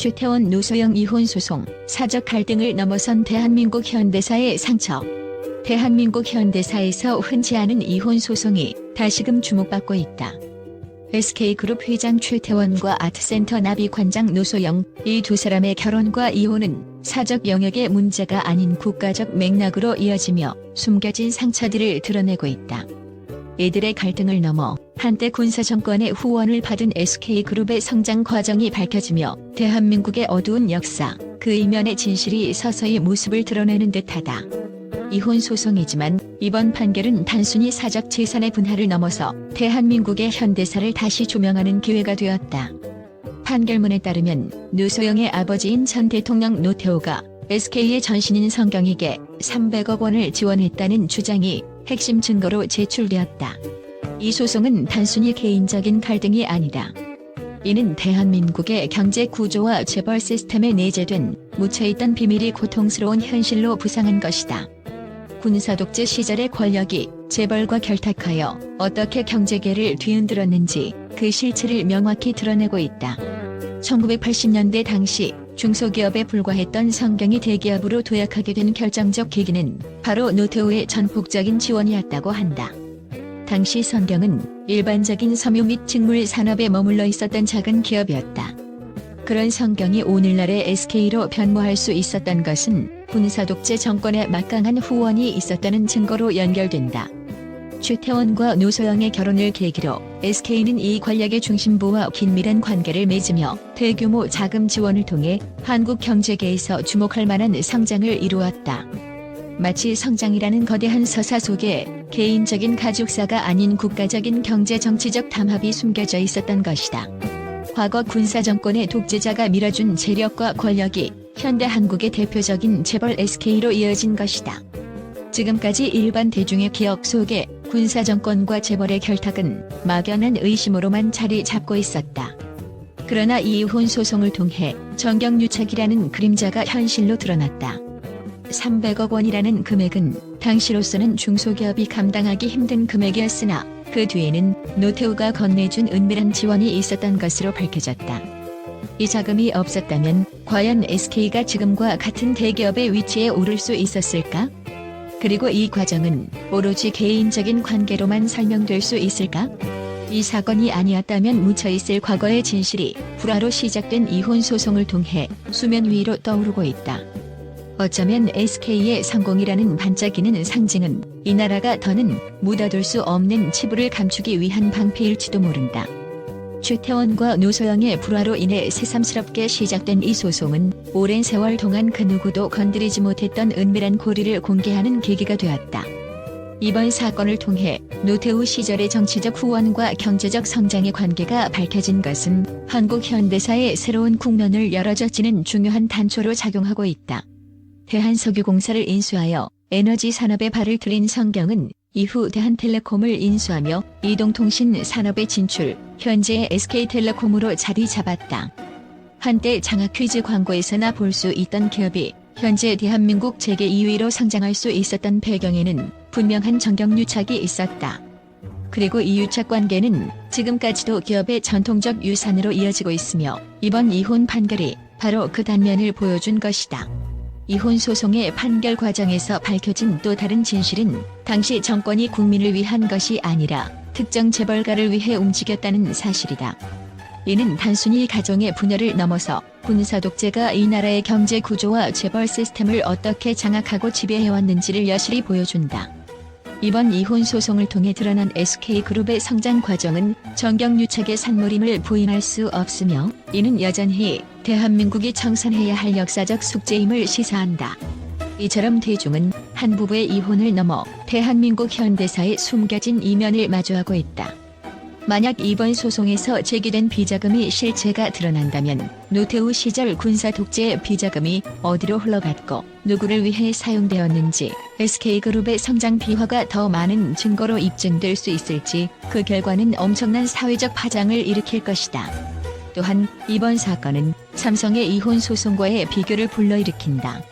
최태원 노소영 이혼 소송, 사적 갈등을 넘어선 대한민국 현대사의 상처. 대한민국 현대사에서 흔치 않은 이혼 소송이 다시금 주목받고 있다. SK그룹 회장 최태원과 아트센터 나비관장 노소영, 이 두 사람의 결혼과 이혼은 사적 영역의 문제가 아닌 국가적 맥락으로 이어지며 숨겨진 상처들을 드러내고 있다. 이들의 갈등을 넘어 한때 군사정권의 후원을 받은 SK그룹의 성장 과정이 밝혀지며 대한민국의 어두운 역사, 그 이면의 진실이 서서히 모습을 드러내는 듯하다. 이혼 소송이지만 이번 판결은 단순히 사적 재산의 분할을 넘어서 대한민국의 현대사를 다시 조명하는 기회가 되었다. 판결문에 따르면 노소영의 아버지인 전 대통령 노태우가 SK의 전신인 성경에게 300억 원을 지원했다는 주장이 핵심 증거로 제출되었다. 이 소송은 단순히 개인적인 갈등이 아니다. 이는 대한민국의 경제 구조와 재벌 시스템에 내재된 묻혀있던 비밀이 고통스러운 현실로 부상한 것이다. 군사독재 시절의 권력이 재벌과 결탁하여 어떻게 경제계를 뒤흔들었는지 그 실체를 명확히 드러내고 있다. 1980년대 당시 중소기업에 불과했던 성경이 대기업으로 도약하게 된 결정적 계기는 바로 노태우의 전폭적인 지원이었다고 한다. 당시 성경은 일반적인 섬유 및 직물 산업에 머물러 있었던 작은 기업이었다. 그런 성경이 오늘날의 SK로 변모할 수 있었던 것은 군사독재 정권의 막강한 후원이 있었다는 증거로 연결된다. 최태원과 노소영의 결혼을 계기로 SK는 이 권력의 중심부와 긴밀한 관계를 맺으며 대규모 자금 지원을 통해 한국 경제계에서 주목할 만한 성장을 이루었다. 마치 성장이라는 거대한 서사 속에 개인적인 가족사가 아닌 국가적인 경제-정치적 담합이 숨겨져 있었던 것이다. 과거 군사정권의 독재자가 밀어준 재력과 권력이 현대 한국의 대표적인 재벌 SK로 이어진 것이다. 지금까지 일반 대중의 기억 속에 군사정권과 재벌의 결탁은 막연한 의심으로만 자리 잡고 있었다. 그러나 이혼 소송을 통해 정경유착이라는 그림자가 현실로 드러났다. 300억 원이라는 금액은 당시로서는 중소기업이 감당하기 힘든 금액이었으나 그 뒤에는 노태우가 건네준 은밀한 지원이 있었던 것으로 밝혀졌다. 이 자금이 없었다면 과연 SK가 지금과 같은 대기업의 위치에 오를 수 있었을까? 그리고 이 과정은 오로지 개인적인 관계로만 설명될 수 있을까? 이 사건이 아니었다면 묻혀있을 과거의 진실이 불화로 시작된 이혼 소송을 통해 수면 위로 떠오르고 있다. 어쩌면 SK의 성공이라는 반짝이는 상징은 이 나라가 더는 묻어둘 수 없는 치부를 감추기 위한 방패일지도 모른다. 최태원과 노소영의 불화로 인해 새삼스럽게 시작된 이 소송은 오랜 세월 동안 그 누구도 건드리지 못했던 은밀한 고리를 공개하는 계기가 되었다. 이번 사건을 통해 노태우 시절의 정치적 후원과 경제적 성장의 관계가 밝혀진 것은 한국 현대사의 새로운 국면을 열어젖히는 중요한 단초로 작용하고 있다. 대한석유공사를 인수하여 에너지 산업에 발을 들인 성경은 이후 대한텔레콤을 인수하며 이동통신 산업에 진출, 현재의 SK텔레콤으로 자리 잡았다. 한때 장학퀴즈 광고에서나 볼 수 있던 기업이 현재 대한민국 재계 2위로 성장할 수 있었던 배경에는 분명한 정경유착이 있었다. 그리고 이 유착 관계는 지금까지도 기업의 전통적 유산으로 이어지고 있으며 이번 이혼 판결이 바로 그 단면을 보여준 것이다. 이혼 소송의 판결 과정에서 밝혀진 또 다른 진실은 당시 정권이 국민을 위한 것이 아니라 특정 재벌가를 위해 움직였다는 사실이다. 이는 단순히 가정의 분열을 넘어서 군사독재가 이 나라의 경제 구조와 재벌 시스템을 어떻게 장악하고 지배해왔는지를 여실히 보여준다. 이번 이혼 소송을 통해 드러난 SK그룹의 성장 과정은 정경유착의 산물임을 부인할 수 없으며 이는 여전히 대한민국이 청산해야 할 역사적 숙제임을 시사한다. 이처럼 대중은 한 부부의 이혼을 넘어 대한민국 현대사의 숨겨진 이면을 마주하고 있다. 만약 이번 소송에서 제기된 비자금이 실체가 드러난다면 노태우 시절 군사 독재의 비자금이 어디로 흘러갔고 누구를 위해 사용되었는지 SK그룹의 성장 비화가 더 많은 증거로 입증될 수 있을지 그 결과는 엄청난 사회적 파장을 일으킬 것이다. 또한 이번 사건은 삼성의 이혼 소송과의 비교를 불러일으킨다.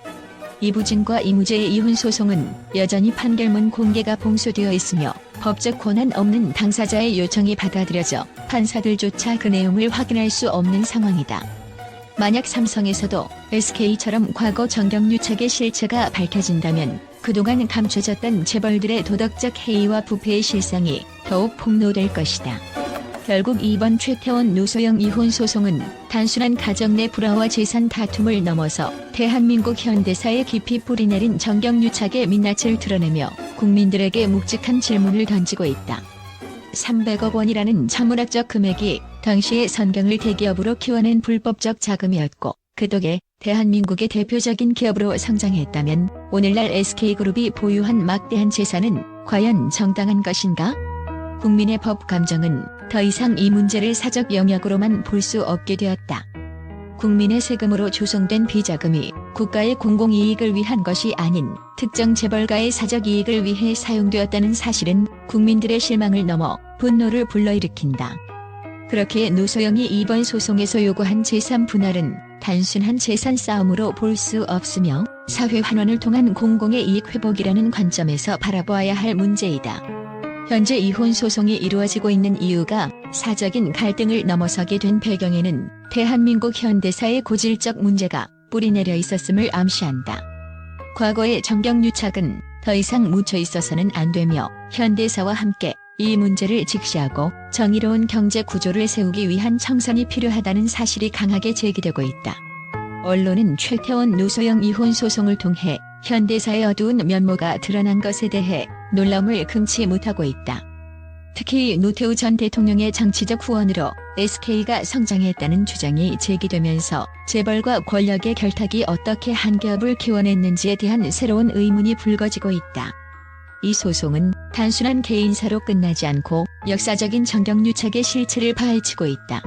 이부진과 이무재의 이혼 소송은 여전히 판결문 공개가 봉쇄되어 있으며 법적 권한 없는 당사자의 요청이 받아들여져 판사들조차 그 내용을 확인할 수 없는 상황이다. 만약 삼성에서도 SK처럼 과거 정경유착의 실체가 밝혀진다면 그동안 감춰졌던 재벌들의 도덕적 해이와 부패의 실상이 더욱 폭로될 것이다. 결국 이번 최태원 노소영 이혼 소송은 단순한 가정 내 불화와 재산 다툼을 넘어서 대한민국 현대사에 깊이 뿌리내린 정경유착의 민낯을 드러내며 국민들에게 묵직한 질문을 던지고 있다. 300억 원이라는 천문학적 금액이 당시의 선경을 대기업으로 키워낸 불법적 자금이었고 그 덕에 대한민국의 대표적인 기업으로 성장했다면 오늘날 SK그룹이 보유한 막대한 재산은 과연 정당한 것인가? 국민의 법 감정은 더 이상 이 문제를 사적 영역으로만 볼 수 없게 되었다. 국민의 세금으로 조성된 비자금이 국가의 공공이익을 위한 것이 아닌 특정 재벌가의 사적 이익을 위해 사용되었다는 사실은 국민들의 실망을 넘어 분노를 불러일으킨다. 그렇게 노소영이 이번 소송에서 요구한 재산 분할은 단순한 재산 싸움으로 볼 수 없으며 사회 환원을 통한 공공의 이익 회복이라는 관점에서 바라보아야 할 문제이다. 현재 이혼 소송이 이루어지고 있는 이유가 사적인 갈등을 넘어서게 된 배경에는 대한민국 현대사의 고질적 문제가 뿌리내려 있었음을 암시한다. 과거의 정경유착은 더 이상 묻혀 있어서는 안 되며 현대사와 함께 이 문제를 직시하고 정의로운 경제 구조를 세우기 위한 청산이 필요하다는 사실이 강하게 제기되고 있다. 언론은 최태원 노소영 이혼 소송을 통해 현대사의 어두운 면모가 드러난 것에 대해 놀라움을 금치 못하고 있다. 특히 노태우 전 대통령의 정치적 후원으로 SK가 성장했다는 주장이 제기되면서 재벌과 권력의 결탁이 어떻게 한 기업을 키워냈는지에 대한 새로운 의문이 불거지고 있다. 이 소송은 단순한 개인사로 끝나지 않고 역사적인 정경유착의 실체를 파헤치고 있다.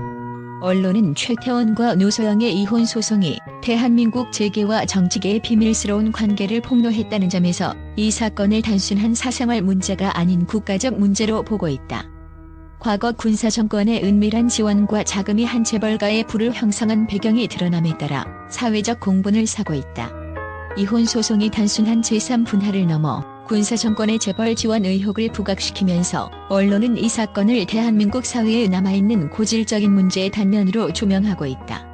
언론은 최태원과 노소영의 이혼 소송이 대한민국 재계와 정치계의 비밀스러운 관계를 폭로했다는 점에서 이 사건을 단순한 사생활 문제가 아닌 국가적 문제로 보고 있다. 과거 군사 정권의 은밀한 지원과 자금이 한 재벌가의 부를 형성한 배경이 드러남에 따라 사회적 공분을 사고 있다. 이혼 소송이 단순한 재산 분할을 넘어 군사 정권의 재벌 지원 의혹을 부각시키면서 언론은 이 사건을 대한민국 사회에 남아있는 고질적인 문제의 단면으로 조명하고 있다.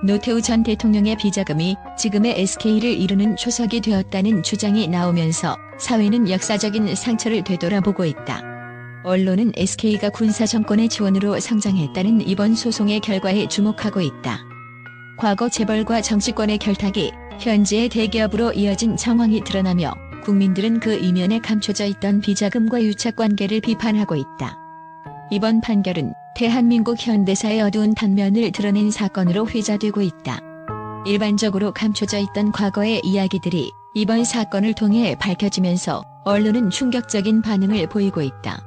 노태우 전 대통령의 비자금이 지금의 SK를 이루는 초석이 되었다는 주장이 나오면서 사회는 역사적인 상처를 되돌아보고 있다. 언론은 SK가 군사 정권의 지원으로 성장했다는 이번 소송의 결과에 주목하고 있다. 과거 재벌과 정치권의 결탁이 현재의 대기업으로 이어진 정황이 드러나며 국민들은 그 이면에 감춰져 있던 비자금과 유착 관계를 비판하고 있다. 이번 판결은 대한민국 현대사의 어두운 단면을 드러낸 사건으로 회자되고 있다. 일반적으로 감춰져 있던 과거의 이야기들이 이번 사건을 통해 밝혀지면서 언론은 충격적인 반응을 보이고 있다.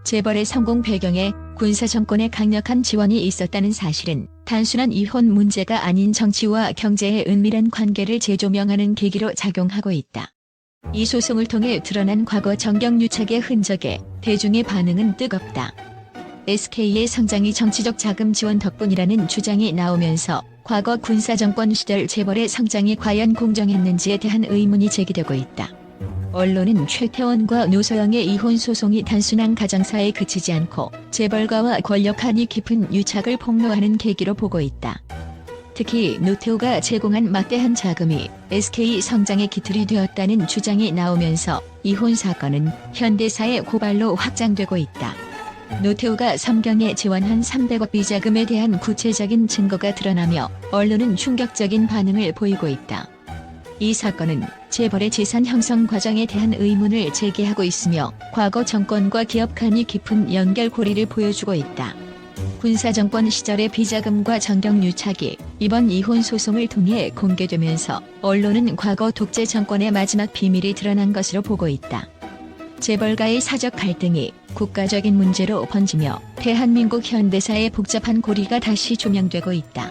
재벌의 성공 배경에 군사 정권의 강력한 지원이 있었다는 사실은 단순한 이혼 문제가 아닌 정치와 경제의 은밀한 관계를 재조명하는 계기로 작용하고 있다. 이 소송을 통해 드러난 과거 정경유착의 흔적에 대중의 반응은 뜨겁다. SK의 성장이 정치적 자금 지원 덕분이라는 주장이 나오면서 과거 군사정권 시절 재벌의 성장이 과연 공정했는지에 대한 의문이 제기되고 있다. 언론은 최태원과 노소영의 이혼 소송이 단순한 가정사에 그치지 않고 재벌가와 권력한이 깊은 유착을 폭로하는 계기로 보고 있다. 특히 노태우가 제공한 막대한 자금이 SK 성장의 기틀이 되었다는 주장이 나오면서 이혼 사건은 현대사의 고발로 확장되고 있다. 노태우가 성경에 지원한 300억 비자금에 대한 구체적인 증거가 드러나며 언론은 충격적인 반응을 보이고 있다. 이 사건은 재벌의 재산 형성 과정에 대한 의문을 제기하고 있으며 과거 정권과 기업 간의 깊은 연결고리를 보여주고 있다. 군사정권 시절의 비자금과 정경유착이 이번 이혼 소송을 통해 공개되면서 언론은 과거 독재 정권의 마지막 비밀이 드러난 것으로 보고 있다. 재벌가의 사적 갈등이 국가적인 문제로 번지며 대한민국 현대사의 복잡한 고리가 다시 조명되고 있다.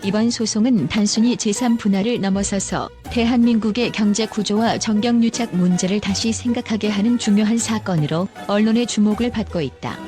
이번 소송은 단순히 재산 분할을 넘어서서 대한민국의 경제 구조와 정경유착 문제를 다시 생각하게 하는 중요한 사건으로 언론의 주목을 받고 있다.